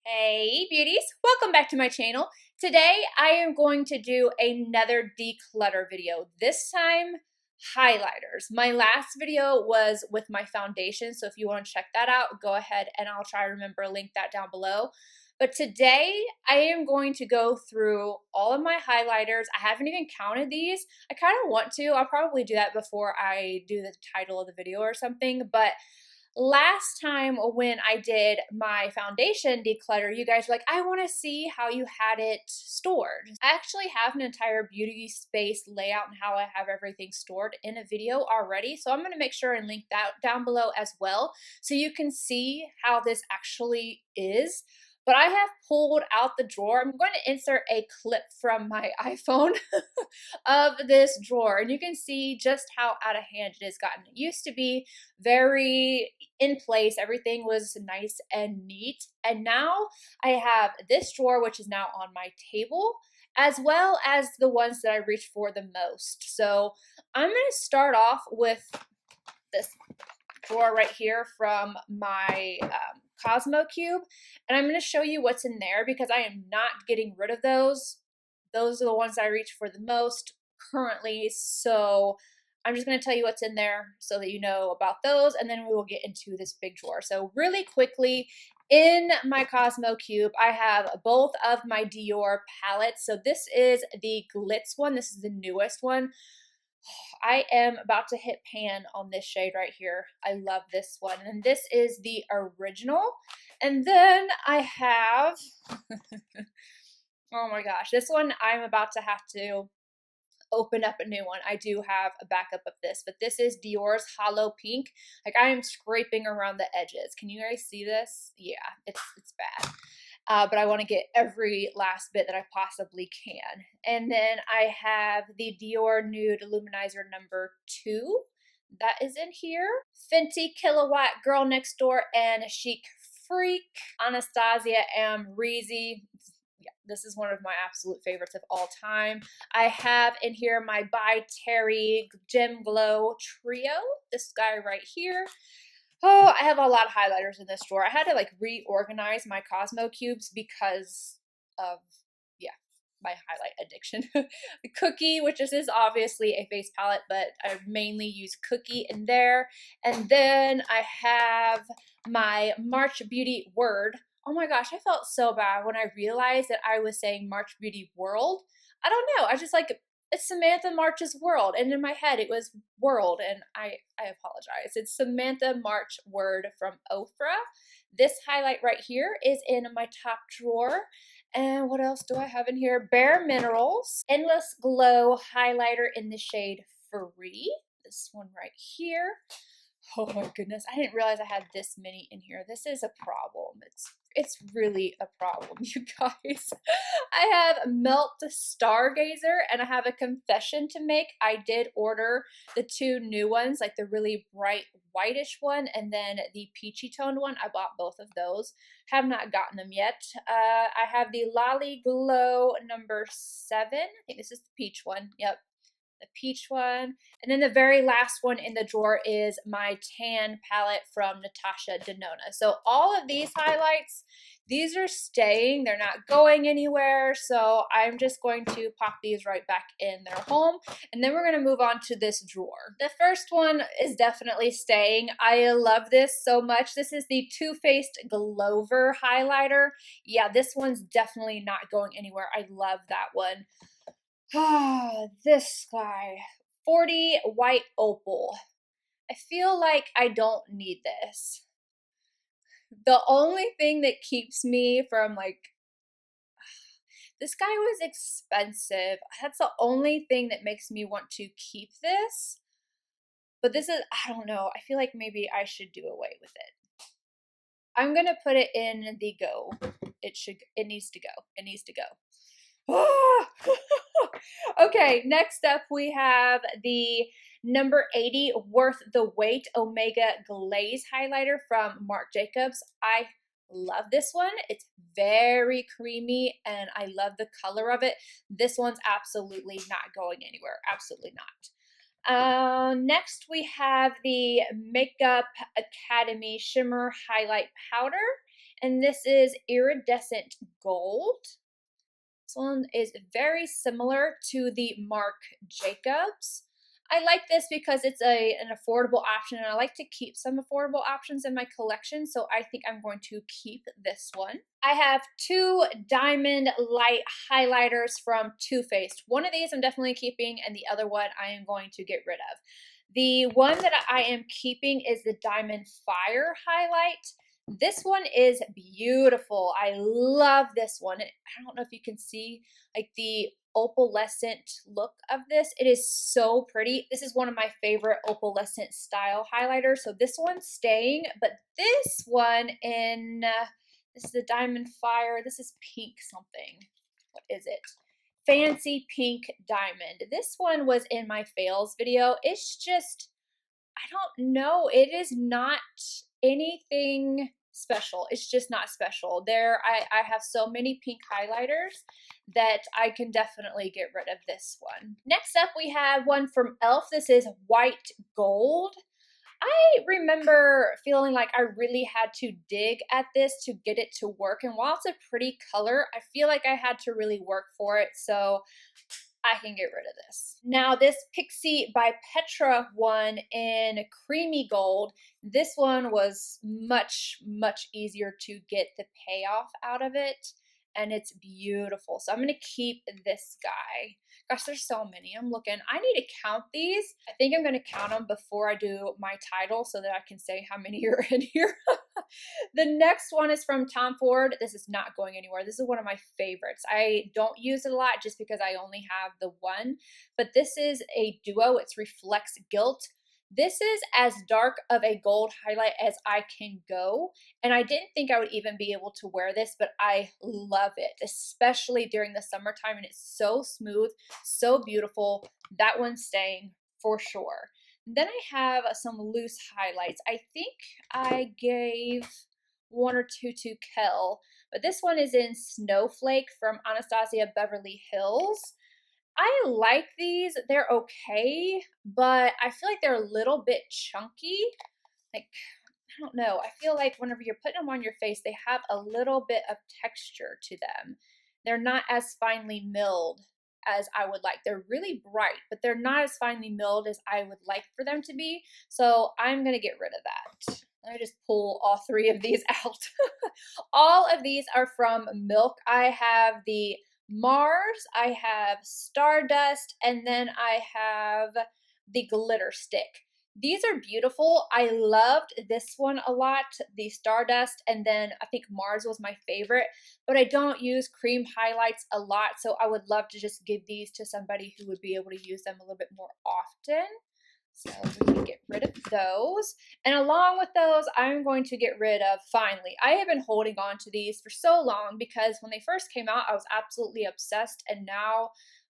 Hey beauties, welcome back to my channel. Today I am going to do another declutter video, this time highlighters. My last video was with my foundation, so if you want to check that out, go ahead and I'll try to remember to link that down below. But today I am going to go through all of my highlighters. I haven't even counted these. I kind of want to. I'll probably do that before I do the title of the video or something, but last time when I did my foundation declutter, you guys were like, I want to see how you had it stored. I actually have an entire beauty space layout and how I have everything stored in a video already, so I'm going to make sure and link that down below as well so you can see how this actually is. But I have pulled out the drawer. I'm going to insert a clip from my iPhone of this drawer, and you can see just how out of hand it has gotten. It used to be very in place. Everything was nice and neat. And now I have this drawer, which is now on my table, as well as the ones that I reach for the most. So I'm going to start off with this drawer right here from my Cosmo Cube, and I'm going to show you what's in there because I am not getting rid of those. Those are the ones I reach for the most currently, so I'm just going to tell you what's in there so that you know about those, and then we will get into this big drawer. So really quickly, in my Cosmo Cube, I have both of my Dior palettes. So this is the Glitz one. This is the newest one. I am about to hit pan on this shade right here. I love this one. And this is the original. And then I have, oh my gosh, this one I'm about to have to open up a new one. I do have a backup of this, but this is Dior's HOLO Pink. Like, I am scraping around the edges. Can you guys see this? Yeah, it's bad. But I want to get every last bit that I possibly can. And then I have the Dior Nude Luminizer number 2. That is in here. FENTY Kilowatt Girl Next Door and CHIC Freak. Anastasia AMREZY. Yeah, this is one of my absolute favorites of all time. I have in here my By Terry Gem Glow Trio. This guy right here. Oh, I have a lot of highlighters in this drawer. I had to like reorganize my Cosmo cubes because of, yeah, my highlight addiction. The Cookie, which is obviously a face palette, but I mainly use Cookie in there. And then I have my MARCHBEAUTYWORD. Oh my gosh, I felt so bad when I realized that I was saying MARCHBEAUTYWORLD. I don't know, I just like, it's Samantha March's World, and in my head it was World, and I apologize. It's Samantha March Word from OFRA. This highlight right here is in my top drawer. And what else do I have in here? Bare Minerals Endless Glow highlighter in the shade Free. This one right here. Oh my goodness, I didn't realize I had this many in here. This is a problem. It's really a problem, you guys. I have Melt Stargazer, and I have a confession to make. I did order the 2 new ones, like the really bright whitish one and then the peachy toned one. I bought both of those. Have not gotten them yet. I have the LOLLIGLOW number 7. I think this is the peach one. Yep. The peach one, and then the very last one in the drawer is my tan palette from Natasha Denona. So all of these highlights, these are staying, they're not going anywhere, so I'm just going to pop these right back in their home, and then we're going to move on to this drawer. The first one is definitely staying. I love this so much. This is the Too Faced GLOWVER highlighter. Yeah, this one's definitely not going anywhere. I love that one. Ah, this guy, 40 White Opal. I feel like I don't need this. The only thing that keeps me from like, this guy was expensive. That's the only thing that makes me want to keep this. But this is, I don't know, I feel like maybe I should do away with it. I'm gonna put it in the go. It needs to go. It needs to go. Okay, next up we have the number 80 Worth the Wait Omega Glaze highlighter from Marc Jacobs. I love this one. It's very creamy and I love the color of it. This one's absolutely not going anywhere. Absolutely not. Next we have the Makeup Academy Shimmer Highlight Powder. and this is Iridescent Gold. This one is very similar to the Marc Jacobs. I like this because it's an affordable option, and I like to keep some affordable options in my collection, so I think I'm going to keep this one. I have two Diamond Light highlighters from Too Faced. One of these I'm definitely keeping, and the other one I am going to get rid of. The one that I am keeping is the Diamond Fire highlight. This one is beautiful. I love this one. I don't know if you can see like the opalescent look of this. It is so pretty. This is one of my favorite opalescent style highlighters. So this one's staying, but this one in, this is the Diamond Fire. This is pink something. What is it? Fancy Pink Diamond. This one was in my fails video. It's just, I don't know. It is not anything special. It's just not special. I have so many pink highlighters that I can definitely get rid of this one. Next up, we have one from e.l.f. This is White Gold. I remember feeling like I really had to dig at this to get it to work, and while it's a pretty color, I feel like I had to really work for it, so I can get rid of this. Now this PIXI by Petra one in Creamy Gold, this one was much, much easier to get the payoff out of it, and it's beautiful. So I'm gonna keep this guy. Gosh, there's so many. I'm looking. I need to count these. I think I'm gonna count them before I do my title so that I can say how many are in here. The next one is from Tom Ford. This is not going anywhere. This is one of my favorites. I don't use it a lot just because I only have the one, but this is a duo. It's Reflects Gilt. This is as dark of a gold highlight as I can go, and I didn't think I would even be able to wear this, but I love it, especially during the summertime, and it's so smooth, so beautiful. That one's staying for sure. Then I have some loose highlights. I think I gave one or two to Kel, but this one is in Snowflake from Anastasia Beverly Hills. I like these. They're okay, but I feel like they're a little bit chunky. Like, I don't know. I feel like whenever you're putting them on your face, they have a little bit of texture to them. They're not as finely milled as I would like. They're really bright, but they're not as finely milled as I would like for them to be. So I'm going to get rid of that. Let me just pull all three of these out. All of these are from Milk. I have the Mars, I have Stardust, and then I have the Glitter Stick. These are beautiful. I loved this one a lot, the Stardust, and then I think Mars was my favorite, but I don't use cream highlights a lot, so I would love to just give these to somebody who would be able to use them a little bit more often. So we can get rid of those. And along with those, I'm going to get rid of, finally, I have been holding on to these for so long because when they first came out, I was absolutely obsessed, and now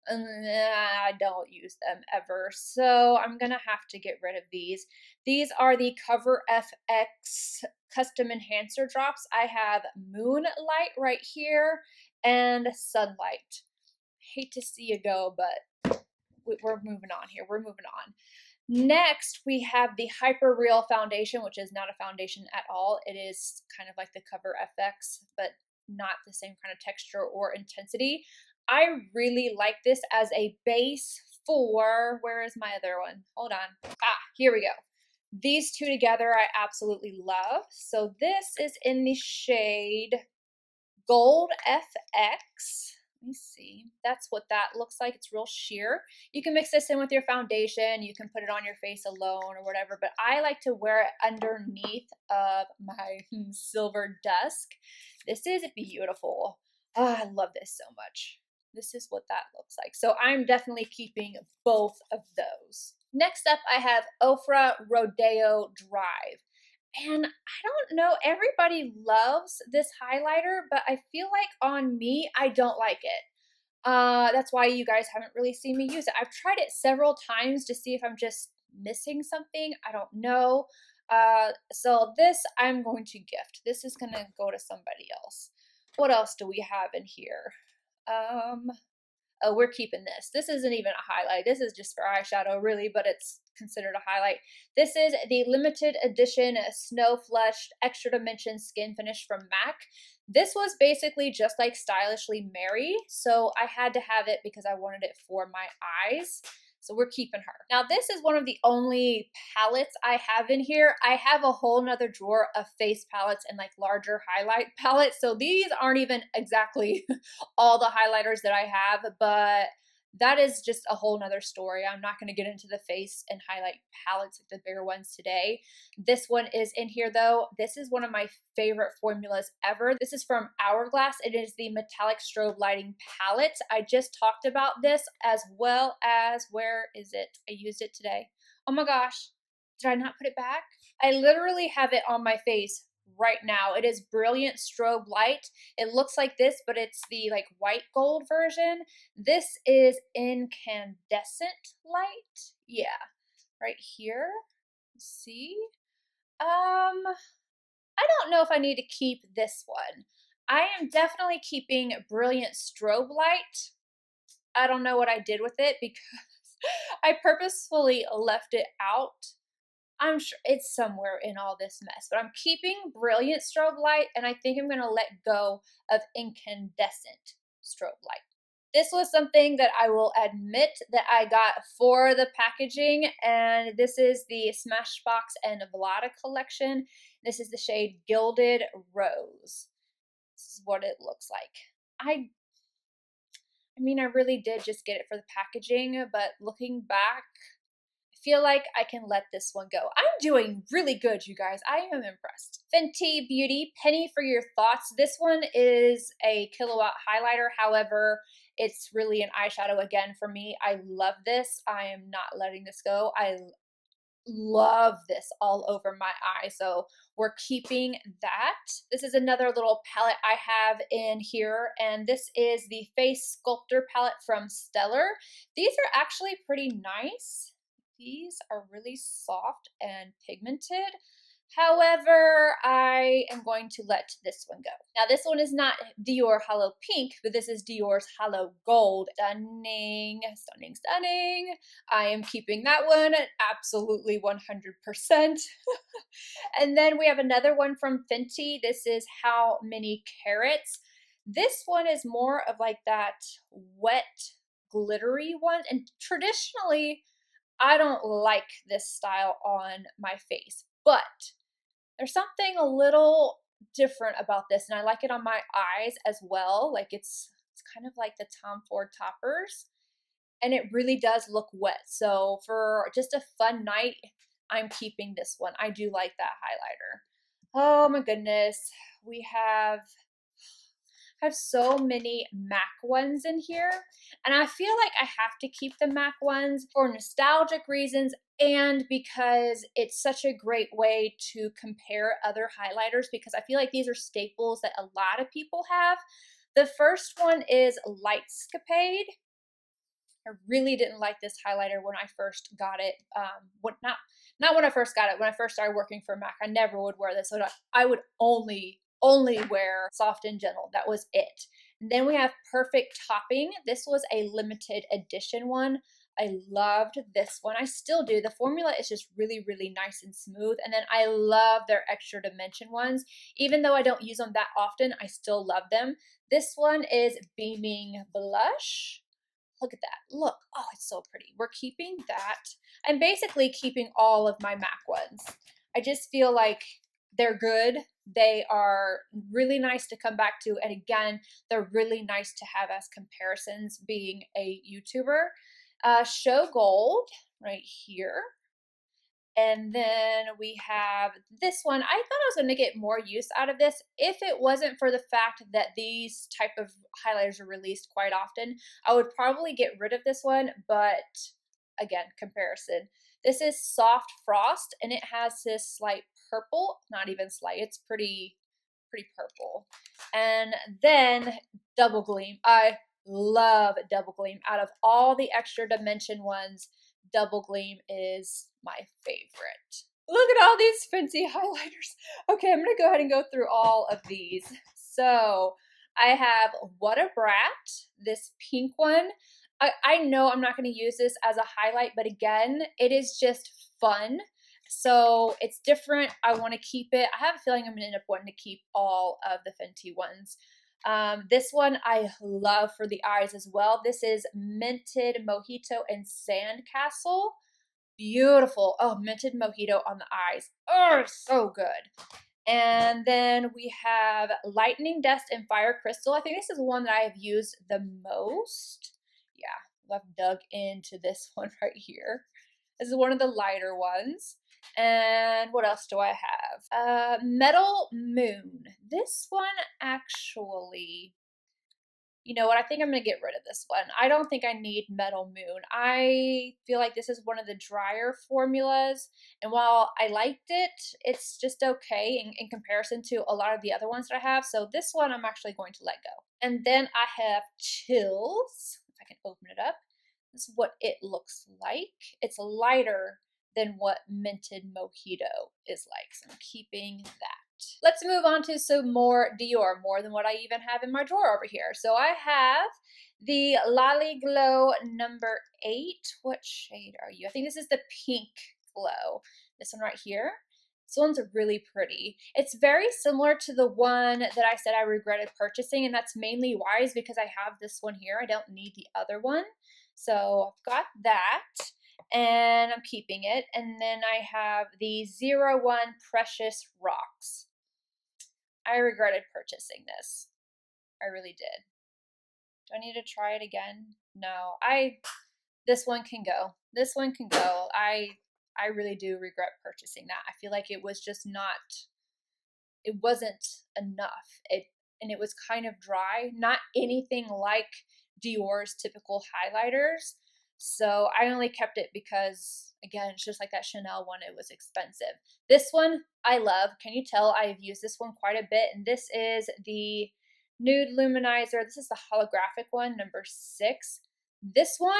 I don't use them ever. So I'm going to have to get rid of these. These are the Cover FX Custom Enhancer Drops. I have Moonlight right here and Sunlight. Hate to see you go, but we're moving on here. We're moving on. Next, we have the Hyper Real Foundation, which is not a foundation at all. It is kind of like the Cover FX, but not the same kind of texture or intensity. I really like this as a base for, where is my other one? Hold on. Here we go. These two together I absolutely love. So this is in the shade Gold FX. Let me see. That's what that looks like. It's real sheer. You can mix this in with your foundation. You can put it on your face alone or whatever, but I like to wear it underneath of my silver dusk. This is beautiful. Oh, I love this so much. This is what that looks like. So I'm definitely keeping both of those. Next up, I have OFRA Rodeo Drive. And I don't know, everybody loves this highlighter, but I feel like on me, I don't like it. That's why you guys haven't really seen me use it. I've tried it several times to see if I'm just missing something. I don't know. So this I'm going to gift. This is going to go to somebody else. What else do we have in here? Oh, we're keeping this. This isn't even a highlight. This is just for eyeshadow, really, but it's considered a highlight. This is the limited edition Snow Flushed Extra Dimension Skin Finish from MAC. This was basically just like Stylishly Mary, so I had to have it because I wanted it for my eyes. So we're keeping her. Now this is one of the only palettes I have in here. I have a whole nother drawer of face palettes and like larger highlight palettes. So these aren't even exactly all the highlighters that I have, but that is just a whole nother story. I'm not going to get into the face and highlight palettes, like the bigger ones today. This one is in here though. This is one of my favorite formulas ever. This is from Hourglass. It is the Metallic Strobe Lighting Palette. I just talked about this, as well as, where is it? I used it today. Oh my gosh, did I not put it back? I literally have it on my face right now. It is Brilliant Strobe Light. It looks like this, but it's the like white gold version. This is Incandescent Light. Yeah, right here. See? I don't know if I need to keep this one. I am definitely keeping Brilliant Strobe Light. I don't know what I did with it because I purposefully left it out. I'm sure it's somewhere in all this mess, but I'm keeping Brilliant Strobe Light, and I think I'm going to let go of Incandescent Strobe Light. This was something that I will admit that I got for the packaging, and this is the Smashbox and Vlada collection. This is the shade Gilded Rose. This is what it looks like. I mean, I really did just get it for the packaging, but looking back, feel like I can let this one go. I'm doing really good, you guys. I am impressed. Fenty Beauty, Penny for Your Thoughts. This one is a kilowatt highlighter. However, it's really an eyeshadow again for me. I love this. I am not letting this go. I love this all over my eye, so we're keeping that. This is another little palette I have in here, and this is the Face Sculptor palette from Stellar. These are actually pretty nice. These are really soft and pigmented. However, I am going to let this one go. Now, this one is not Dior Holo Pink, but this is Dior's Holo Gold. Stunning, stunning, stunning. I am keeping that one at absolutely 100%. And then we have another one from Fenty. This is How Many Carats. This one is more of like that wet, glittery one. And traditionally, I don't like this style on my face, but there's something a little different about this, and I like it on my eyes as well. Like it's kind of like the Tom Ford toppers, and it really does look wet. So for just a fun night, I'm keeping this one. I do like that highlighter. Oh my goodness, we have so many MAC ones in here, and I feel like I have to keep the MAC ones for nostalgic reasons and because it's such a great way to compare other highlighters, because I feel like these are staples that a lot of people have. The first one is Lightscapade. I really didn't like this highlighter when I first got it. Not when I first got it, when I first started working for MAC. I never would wear this. So I would only wear Soft and Gentle. That was it. And then we have Perfect Topping. This was a limited edition one. I loved this one. I still do. The formula is just really, really nice and smooth. And then I love their extra dimension ones. Even though I don't use them that often, I still love them. This one is Beaming Blush. Look at that. Look. Oh, it's so pretty. We're keeping that. I'm basically keeping all of my MAC ones. I just feel like they're good. They are really nice to come back to. And again, they're really nice to have as comparisons being a YouTuber. Show Gold right here. And then we have this one. I thought I was going to get more use out of this if it wasn't for the fact that these type of highlighters are released quite often. I would probably get rid of this one, but again, comparison. This is Soft Frost, and it has this slight purple, not even slight, it's pretty purple. And then Double Gleam. I love Double Gleam. Out of all the extra dimension ones, Double Gleam is my favorite. Look at all these fancy highlighters. Okay, I'm going to go ahead and go through all of these. So I have What a Brat, this pink one. I know I'm not going to use this as a highlight, but again, it is just fun. So it's different. I want to keep it. I have a feeling I'm going to end up wanting to keep all of the Fenty ones. This one I love for the eyes as well. This is Minted Mojito and Sandcastle. Beautiful. Oh, Minted Mojito on the eyes. Oh, so good. And then we have Lightning Dust and Fire Crystal. I think this is one that I have used the most. Yeah, I've dug into this one right here. This is one of the lighter ones. And what else do I have? Metal Moon. This one actually, you know what, I think I'm going to get rid of this one. I don't think I need Metal Moon. I feel like this is one of the drier formulas, and while I liked it, it's just okay in comparison to a lot of the other ones that I have. So this one I'm actually going to let go. And then I have Chills. If I can open it up. This is what it looks like. It's lighter than what Minted Mojito is like, so I'm keeping that. Let's move on to some more Dior, more than what I even have in my drawer over here. So I have the LOLLIGLOW number 8. What shade are you? I think this is the Pink Glow. This one right here. This one's really pretty. It's very similar to the one that I said I regretted purchasing, and that's mainly why is because I have this one here. I don't need the other one. So I've got that, and I'm keeping it. And then I have the 01 Precious Rocks. I regretted purchasing this. I really did. Do I need to try it again? No. This one can go. This one can go. I really do regret purchasing that. I feel like it was just not, it wasn't enough. And it was kind of dry. Not anything like Dior's typical highlighters. So I only kept it because, again, it's just like that Chanel one. It was expensive. This one I love. Can you tell I've used this one quite a bit? And this is the Nude Luminizer. This is the holographic one, number 6. This one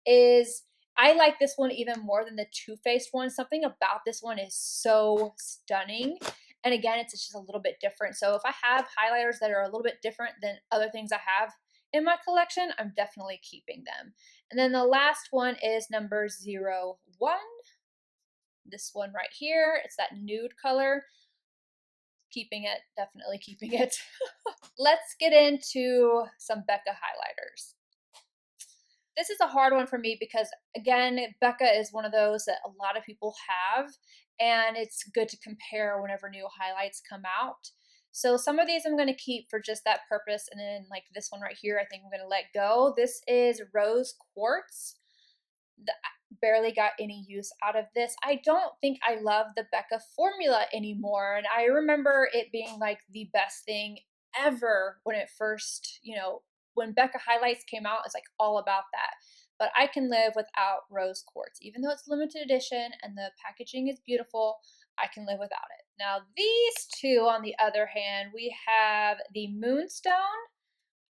is, I like this one even more than the Too Faced one. Something about this one is so stunning. And again, it's just a little bit different. So if I have highlighters that are a little bit different than other things I have in my collection, I'm definitely keeping them. And then the last one is number 01. This one right here. It's that nude color. Keeping it, definitely keeping it. Let's get into some Becca highlighters. This is a hard one for me because, again, Becca is one of those that a lot of people have, and it's good to compare whenever new highlights come out. So some of these I'm going to keep for just that purpose, and then like this one right here, I think I'm going to let go. This is Rose Quartz. I barely got any use out of this. I don't think I love the Becca formula anymore, and I remember it being like the best thing ever when it first, when Becca Highlights came out. It's like all about that. But I can live without Rose Quartz. Even though it's limited edition and the packaging is beautiful, I can live without it. Now these two, on the other hand, we have the Moonstone,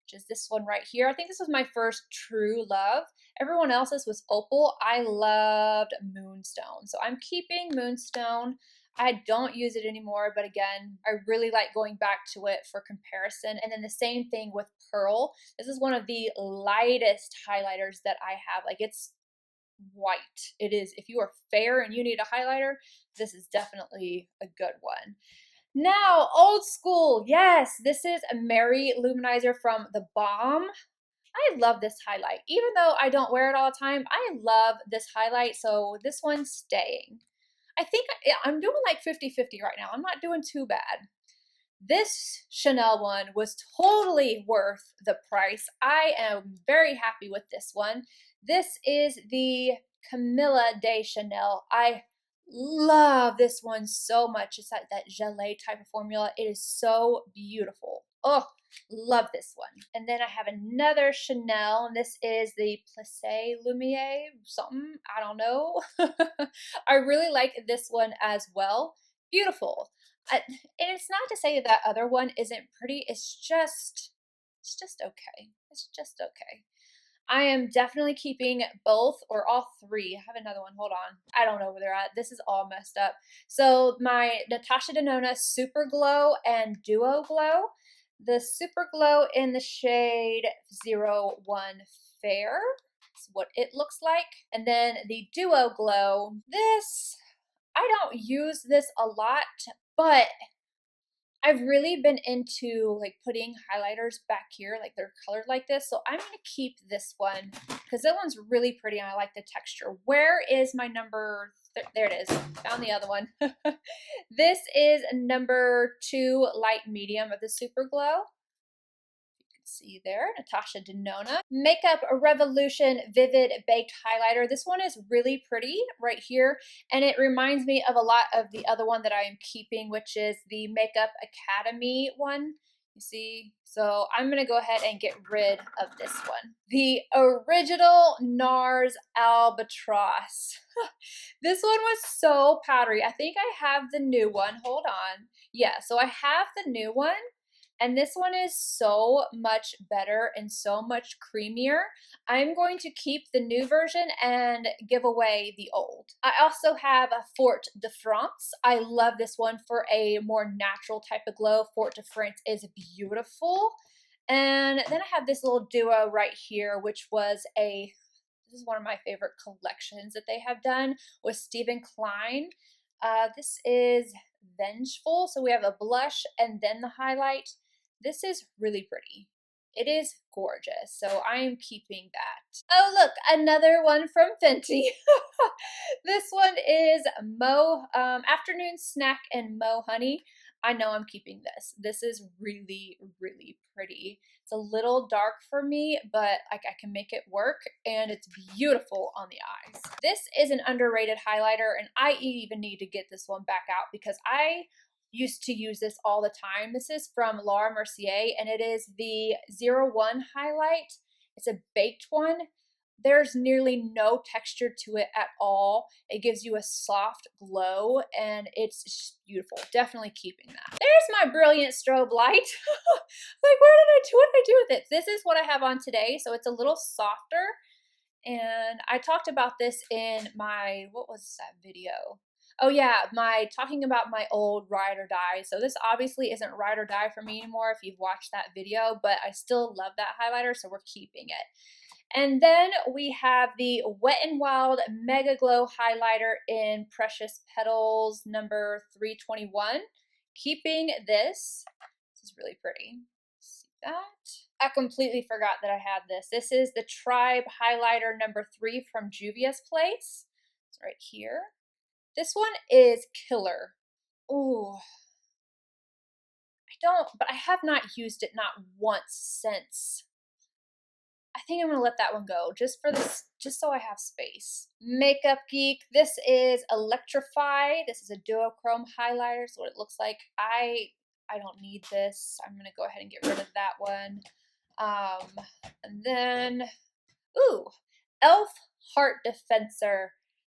which is this one right here. I think this was my first true love. Everyone else's was Opal. I loved Moonstone. So I'm keeping Moonstone. I don't use it anymore, but again, I really like going back to it for comparison. And then the same thing with Pearl. This is one of the lightest highlighters that I have. Like, it's white. It is. If you are fair and you need a highlighter, this is definitely a good one. Now, old school. Yes, this is a Mary Luminizer from The Balm. I love this highlight. Even though I don't wear it all the time, I love this highlight, so this one's staying. I think I'm doing like 50-50 right now. I'm not doing too bad. This Chanel one was totally worth the price. I am very happy with this one. This is the Camilla de Chanel. I love this one so much. It's that gelée type of formula. It is so beautiful. Oh, love this one. And then I have another Chanel, and this is the Plissé Lumiere something. I don't know. I really like this one as well. Beautiful. And it's not to say that other one isn't pretty. It's just okay. It's just okay. I am definitely keeping both or all three. I have another one. Hold on. I don't know where they're at. This is all messed up. So my Natasha Denona Super Glow and Duo Glow. The Super Glow in the shade 01 Fair. That's what it looks like. And then the Duo Glow. This, I don't use this a lot, but I've really been into like putting highlighters back here, like they're colored like this. So I'm gonna keep this one because that one's really pretty and I like the texture. Where is my number? There it is. Found the other one. This is number 2 light medium of the Super Glow. See there, Natasha Denona. Makeup Revolution Vivid Baked Highlighter. This one is really pretty right here, and it reminds me of a lot of the other one that I am keeping, which is the Makeup Academy one. You see? So I'm going to go ahead and get rid of this one. The original Nars Albatross. This one was so powdery. I think I have the new one. Hold on. Yeah, so I have the new one. And this one is so much better and so much creamier. I'm going to keep the new version and give away the old. I also have a Fort de France. I love this one for a more natural type of glow. Fort de France is beautiful. And then I have this little duo right here, which was this is one of my favorite collections that they have done with Stephen Klein. This is Vengeful. So we have a blush and then the highlight. This is really pretty. It is gorgeous, so I am keeping that. Oh, look, another one from Fenty. This one is Afternoon Snack and Mo Honey. I know I'm keeping this. This is really, really pretty. It's a little dark for me, but like I can make it work, and it's beautiful on the eyes. This is an underrated highlighter, and I even need to get this one back out because I used to use this all the time. This is from Laura Mercier, and it is the 01 highlight. It's a baked one. There's nearly no texture to it at all. It gives you a soft glow, and it's just beautiful. Definitely keeping that. There's my brilliant strobe light. Like, what did I do with it? This is what I have on today, so it's a little softer. And I talked about this in my, what was that video? Oh yeah, talking about my old Ride or Die. So this obviously isn't Ride or Die for me anymore if you've watched that video, but I still love that highlighter, so we're keeping it. And then we have the Wet n Wild Mega Glow Highlighter in Precious Petals number 321. Keeping this. This is really pretty. See that? I completely forgot that I had this. This is the Tribe Highlighter number 3 from Juvia's Place. It's right here. This one is killer. Ooh. But I have not used it not once since. I think I'm gonna let that one go just so I have space. Makeup Geek. This is Electrify. This is a duochrome highlighter. So what it looks like. I don't need this. I'm gonna go ahead and get rid of that one. And then, ooh, Elf Heart Defensor.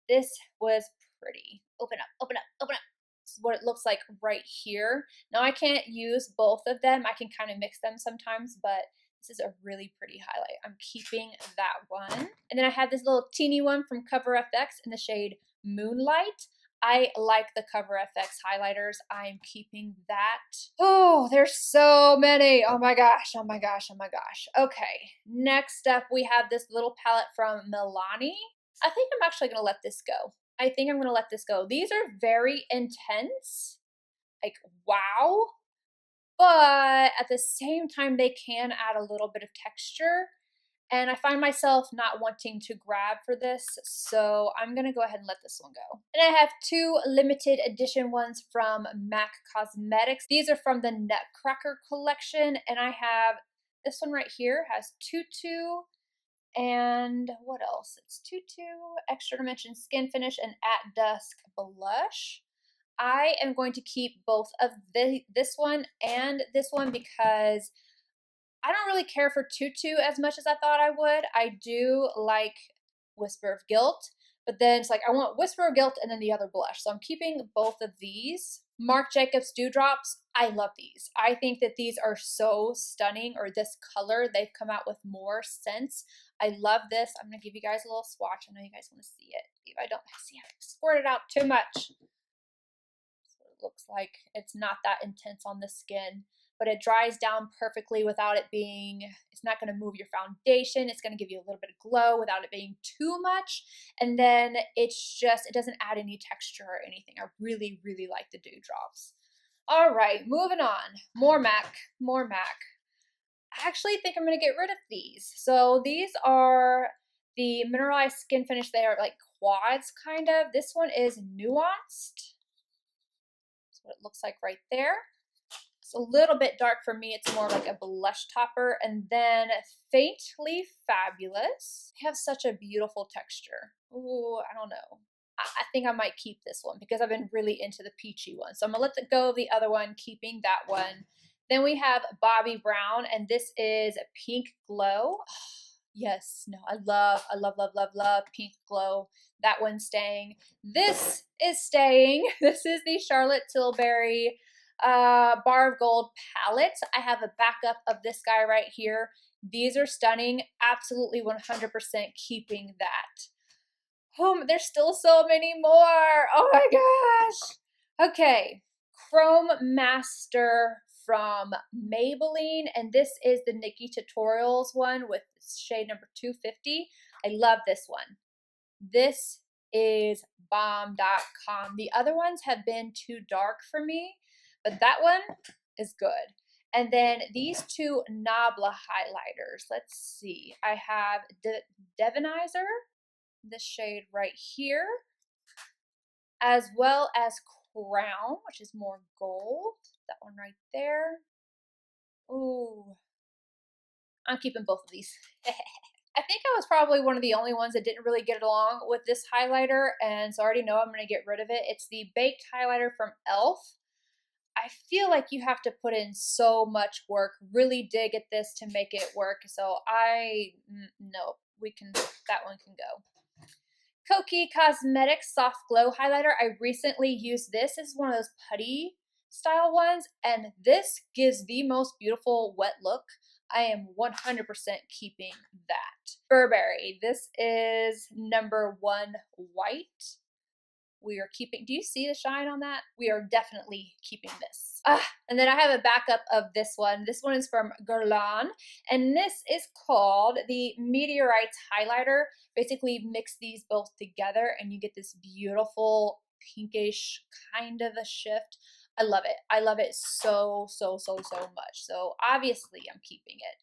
This was pretty. Open up, open up, open up. This is what it looks like right here. Now I can't use both of them. I can kind of mix them sometimes, but this is a really pretty highlight. I'm keeping that one. And then I have this little teeny one from Cover FX in the shade Moonlight. I like the Cover FX highlighters. I'm keeping that. Oh, there's so many. Oh my gosh, oh my gosh, oh my gosh. Okay, next up we have this little palette from Milani. I think I'm actually gonna let this go. I think I'm gonna let this go. These are very intense. Like, wow. But at the same time, they can add a little bit of texture. And I find myself not wanting to grab for this, so I'm going to go ahead and let this one go. And I have 2 limited edition ones from MAC Cosmetics. These are from the Nutcracker collection, and I have this one right here, has Tutu, and what else? It's Tutu, Extra Dimension Skin Finish, and At Dusk Blush. I am going to keep both of this one and this one because I don't really care for Tutu as much as I thought I would. I do like Whisper of Guilt, but then it's like I want Whisper of Guilt and then the other blush. So I'm keeping both of these. Marc Jacobs Dewdrops, I love these. I think that these are so stunning, or this color, they've come out with more scents. I love this. I'm going to give you guys a little swatch. I know you guys want to see it. If I don't see it, squirt it out too much. Looks like it's not that intense on the skin, but it dries down perfectly without it being, it's not going to move your foundation. It's going to give you a little bit of glow without it being too much. And then it's just, it doesn't add any texture or anything. I really, really like the Dewdrops. All right, moving on. More MAC, more MAC. I actually think I'm going to get rid of these. So these are the Mineralized Skinfinish. They are like quads, kind of. This one is nuanced. That's what it looks like right there. It's a little bit dark for me. It's more like a blush topper. And then Faintly Fabulous. They have such a beautiful texture. Ooh, I don't know. I think I might keep this one because I've been really into the peachy one. So I'm going to let go of the other one, keeping that one. Then we have Bobbi Brown, and this is Pink Glow. Oh, yes, no, I love Pink Glow. That one's staying. This is staying. This is the Charlotte Tilbury Bar of Gold palette. I have a backup of this guy right here. These are stunning. Absolutely 100% keeping that. Oh, there's still so many more. Oh my gosh. Okay, Chrome Master from Maybelline, and this is the Nikki Tutorials one with shade number 250. I love this one. This is bomb.com. The other ones have been too dark for me, but that one is good. And then these two Nabla highlighters. Let's see. I have Devonizer, this shade right here, as well as Crown, which is more gold. That one right there. Ooh, I'm keeping both of these. I think I was probably one of the only ones that didn't really get along with this highlighter, and so I already know I'm going to get rid of it. It's the Baked Highlighter from e.l.f. I feel like you have to put in so much work, really dig at this to make it work. So no, that one can go. Kokie Cosmetics Soft Glow Highlighter. I recently used this. This is one of those putty style ones, and this gives the most beautiful wet look. I am 100% keeping that. Burberry. This is number 1 white. We are keeping, do you see the shine on that? We are definitely keeping this. And then I have a backup of this one. This one is from Guerlain, and this is called the Meteorites Highlighter. Basically mix these both together and you get this beautiful pinkish kind of a shift. I love it. I love it so much. So obviously I'm keeping it.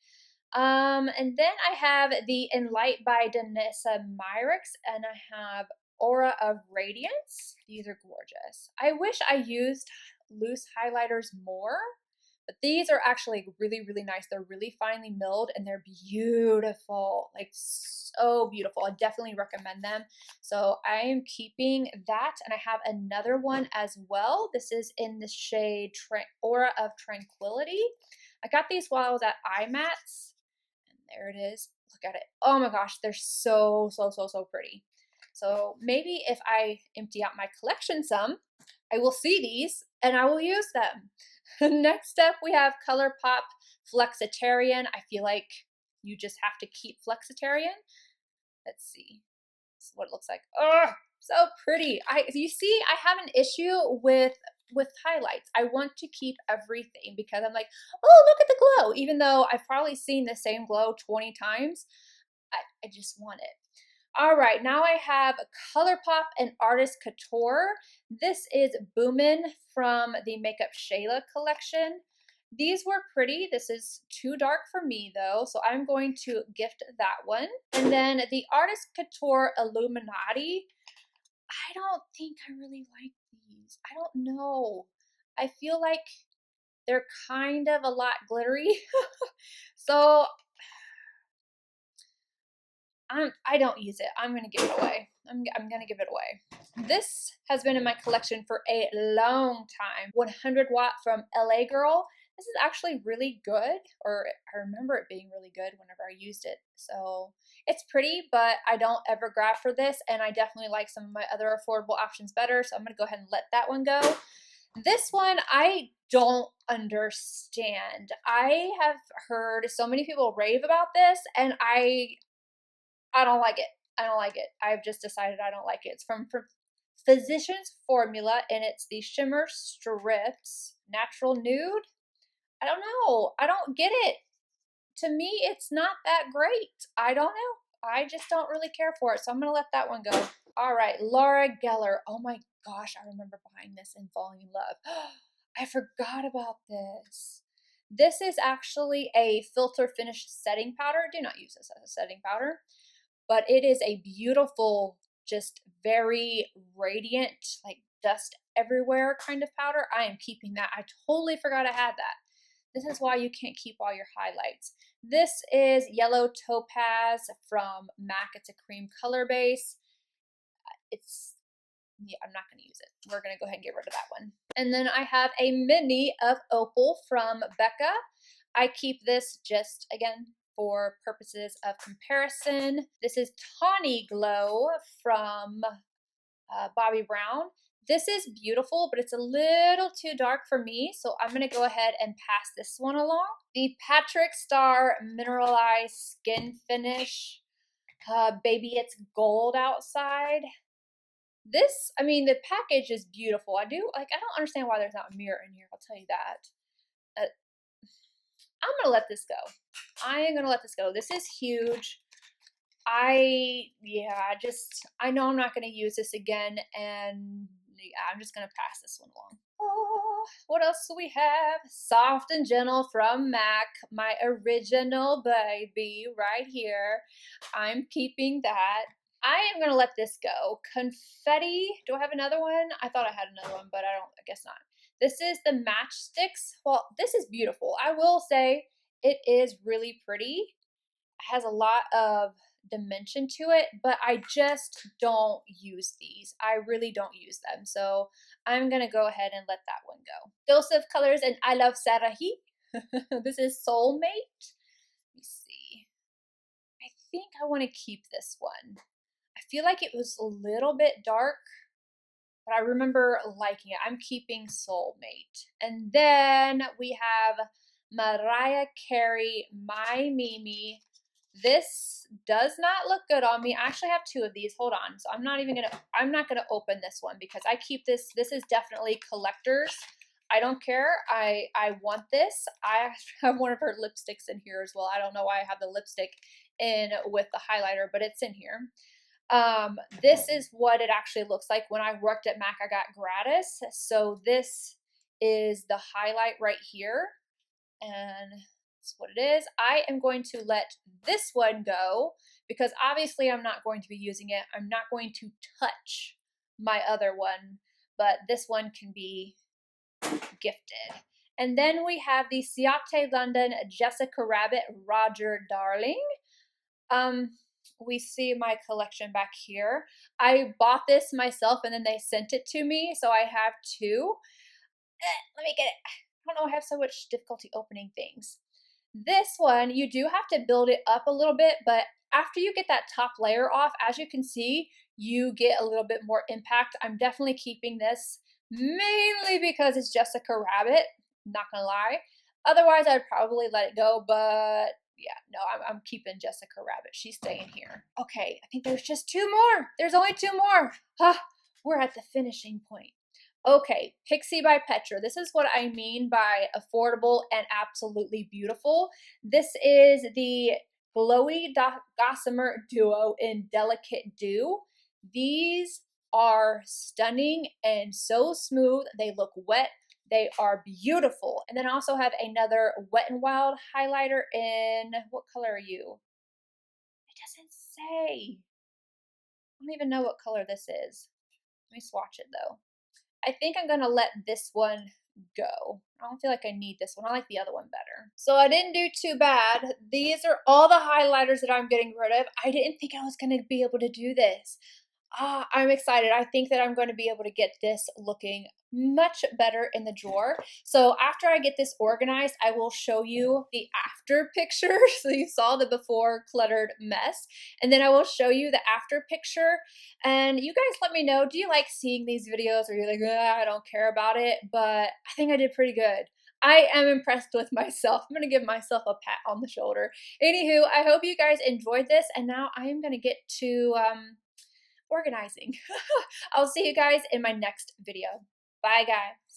And then I have the Enlight by Danessa Myricks, and I have Aura of Radiance. These are gorgeous. I wish I used loose highlighters more, but these are actually really nice. They're really finely milled and they're beautiful, like so beautiful. I definitely recommend them. So I am keeping that, and I have another one as well. This is in the shade Aura of Tranquility. I got these while I was at IMATS, and there it is. Look at it. Oh my gosh, they're so pretty. So maybe if I empty out my collection some, I will see these and I will use them. Next up, we have ColourPop Flexitarian. I feel like you just have to keep Flexitarian. Let's see. This is what it looks like. Oh, so pretty. You see, I have an issue with highlights. I want to keep everything because I'm like, oh, look at the glow. Even though I've probably seen the same glow 20 times, I just want it. All right, now I have ColourPop and Artist Couture. This is Boomin' from the Makeup Shayla collection. These were pretty. This is too dark for me though, so I'm going to gift that one. And then the Artist Couture Illuminati. I don't think I really like these. I don't know. I feel like they're kind of a lot glittery. So I don't use it. I'm going to give it away. I'm going to give it away. This has been in my collection for a long time. 100 Watt from LA Girl. This is actually really good, or I remember it being really good whenever I used it. So it's pretty, but I don't ever grab for this, and I definitely like some of my other affordable options better, so I'm going to go ahead and let that one go. This one, I don't understand. I have heard so many people rave about this, and I don't like it. I don't like it. I've just decided I don't like it. It's from Physicians Formula, and it's the Shimmer Strips Natural Nude. I don't know. I don't get it. To me, it's not that great. I don't know. I just don't really care for it. So I'm going to let that one go. All right, Laura Geller. Oh my gosh, I remember buying this in Volume Love. I forgot about this. This is actually a filter finish setting powder. Do not use this as a setting powder, but it is a beautiful, just very radiant, like dust everywhere kind of powder. I am keeping that. I totally forgot I had that. This is why you can't keep all your highlights. This is Yellow Topaz from MAC. It's a cream color base. Yeah, I'm not going to use it. We're going to go ahead and get rid of that one. And then I have a mini of Opal from Becca. I keep this just, again, for purposes of comparison. This is Tawny Glow from Bobbi Brown. This is beautiful, but it's a little too dark for me, so I'm going to go ahead and pass this one along. The Patrick Star Mineralized Skinfinish. Baby, it's gold outside. This, I mean, the package is beautiful. I don't understand why there's not a mirror in here. I'll tell you that. I'm going to let this go. I am going to let this go. This is huge. I know I'm not going to use this again, and yeah, I'm just going to pass this one along. Oh, what else do we have? Soft and Gentle from MAC, my original baby right here. I'm keeping that. I am going to let this go. Confetti. Do I have another one? I thought I had another one, but I guess not. This is the Matchsticks. Well, this is beautiful. I will say it is really pretty. It has a lot of dimension to it, but I just don't use these. I really don't use them. So I'm going to go ahead and let that one go. Dose of Colors and I Love Sarahi. This is Soulmate. Let me see. I think I want to keep this one. I feel like it was a little bit dark, but I remember liking it. I'm keeping Soulmate. And then we have Mariah Carey, My Mimi. This does not look good on me. I actually have two of these. Hold on. So I'm not gonna open this one because I keep this. This is definitely collector's. I don't care. I want this. I have one of her lipsticks in here as well. I don't know why I have the lipstick in with the highlighter, but it's in here. This is what it actually looks like. When I worked at MAC, I got gratis. So this is the highlight right here. And that's what it is. I am going to let this one go because obviously I'm not going to be using it. I'm not going to touch my other one, but this one can be gifted. And then we have the Ciate London Jessica Rabbit Roger Darling. We see my collection back here. I bought this myself and then they sent it to me, so I have two. Let me get it. I don't know, I have so much difficulty opening things. This one, you do have to build it up a little bit, but after you get that top layer off, as you can see, you get a little bit more impact. I'm definitely keeping this mainly because it's Jessica Rabbit, not gonna lie. Otherwise, I'd probably let it go, but yeah, no, I'm keeping Jessica Rabbit. She's staying here. Okay, I think there's just two more. There's only two more. We're at the finishing point. Okay, PIXI by Petra. This is what I mean by affordable and absolutely beautiful. This is the Glowy Gossamer Duo in Delicate Dew. These are stunning and so smooth. They look wet. They are beautiful. And then I also have another Wet n Wild highlighter in, what color are you? It doesn't say. I don't even know what color this is. Let me swatch it though. I think I'm going to let this one go. I don't feel like I need this one. I like the other one better. So I didn't do too bad. These are all the highlighters that I'm getting rid of. I didn't think I was going to be able to do this. I'm excited. I think that I'm going to be able to get this looking much better in the drawer. So after I get this organized, I will show you the after picture. So you saw the before cluttered mess, and then I will show you the after picture. And you guys let me know, do you like seeing these videos, or you're like, I don't care about it? But I think I did pretty good. I am impressed with myself. I'm going to give myself a pat on the shoulder. Anywho, I hope you guys enjoyed this, and now I am going to get to organizing. I'll see you guys in my next video. Bye, guys.